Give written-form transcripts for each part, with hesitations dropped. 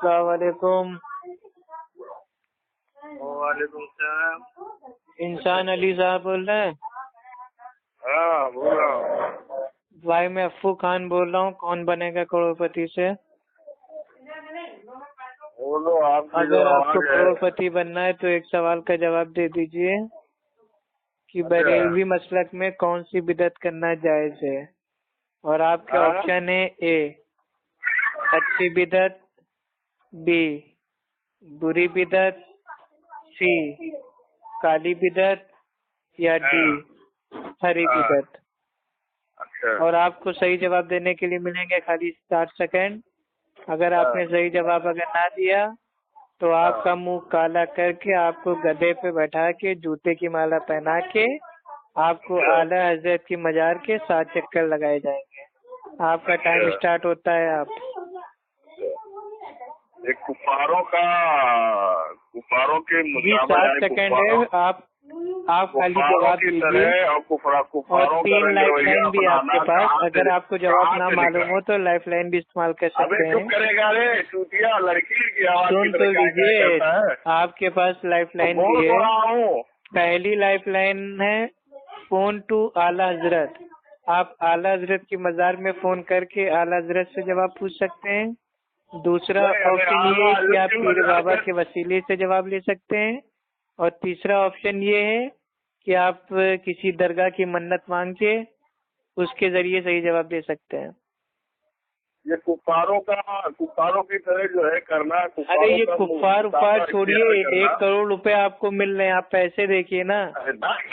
अस्सलाम वालेकुम। वालेकुम सलाम। इंसान अली साहब बोल रहे हैं? हाँ बोल रहा हूँ। भाई मैं अफ्फू खान बोल रहा हूँ, कौन बनेगा करोड़पति से। बोलो आपकी अगर आपको आवाज है। करोड़पति बनना है तो एक सवाल का जवाब दे दीजिए कि बरेलवी मसलक में कौन सी बिदअत करना जायज है। और आपके हाँ? ऑप्शन है ए अच्छी बिदअत, बी बुरी बिदअत, सी काली बिदअत या डी हरी बिदअत। अच्छा। और आपको सही जवाब देने के लिए मिलेंगे खाली 60 सेकंड। अगर आपने सही जवाब अगर ना दिया तो आपका मुंह काला करके आपको गधे पे बैठा के जूते की माला पहना के आपको आला हजरत की मजार के 7 चक्कर लगाए जाएंगे। आपका टाइम स्टार्ट होता है। आप एक कुफारों के जी 7 सेकंड है। आप खाली जवाब दीजिए और 3 लाइफ लाइन भी आपके पास। अगर आपको जवाब ना मालूम हो तो लाइफ लाइन भी इस्तेमाल कर सकते हैं। करेगा रे चूतिया लड़की की आवाज सुन तो लीजिए, आपके पास लाइफ लाइन भी है। पहली लाइफ लाइन है फोन टू आला हजरत। आप आला हजरत की मजार में फोन करके आला हजरत से जवाब पूछ सकते हैं। दूसरा ऑप्शन ये है कि आप पीर बाबा के वसीले से जवाब ले सकते हैं। और तीसरा ऑप्शन ये है कि आप किसी दरगाह की मन्नत मांग के उसके जरिए सही जवाब दे सकते हैं। ये कुफारों की तरह जो है करना। अरे ये कुफार छोड़िए, 1 करोड़ रुपए आपको मिल रहे हैं। आप पैसे देखिए ना,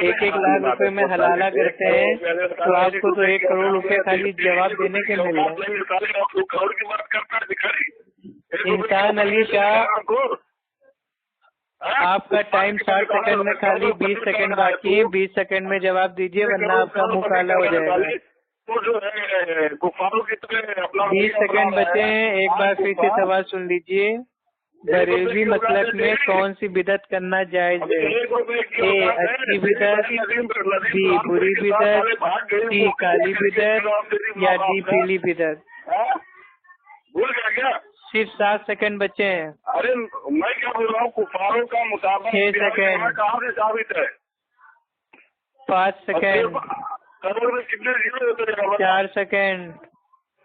1-1 लाख रुपए में हलाला करते हैं तो आपको तो 1 करोड़ रुपए खाली जवाब देने के मिल रहे हैं। इंसान अली शाह, आपका टाइम 60 सेकंड में खाली 20 सेकंड बाकी है। 20 सेकंड में जवाब दीजिए वरना आपका मुंह काला हो जाएगा। तो जो है कुफारों की तरह अपना 20 सेकंड बचे हैं। एक बार फिर से सवाल सुन लीजिए। बरेलवी मसलक में कौन सी बिदअत करना जायज है? ए अच्छी बिदअत, बी बुरी बिदअत, सी काली बिदअत या डी पीली बिदअत। भूल गया क्या? सिर्फ 7 सेकंड बचे हैं। अरे मैं क्या बोल रहा हूँ, कुफारों का मुताबिक 6 सेकंड, कहाँ से साबित है? 5 सेकंड, करोड़ में कितने जीरो होते हैं? 4 सेकंड,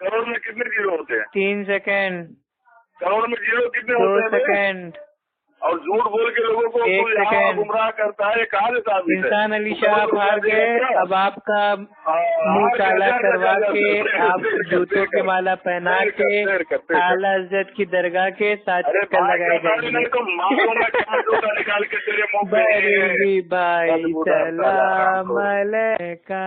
करोड़ में कितने जीरो होते हैं? 3 सेकंड, करोड़ में जीरो कितने 2 होते हैं? सेकंड, और झूठ बोल के लोगों को 1 सेकंड। गुमराह करता है, कहाँ से साबित है? इंसान अली शाह आप हार गए। अब आपका मुंह काला करवा के आप जूतों की माला पहना के आला हजरत की दरगाह के 7 चक्कर लगाए जाएंगे। बरेलवी भाई सलाम अलैका।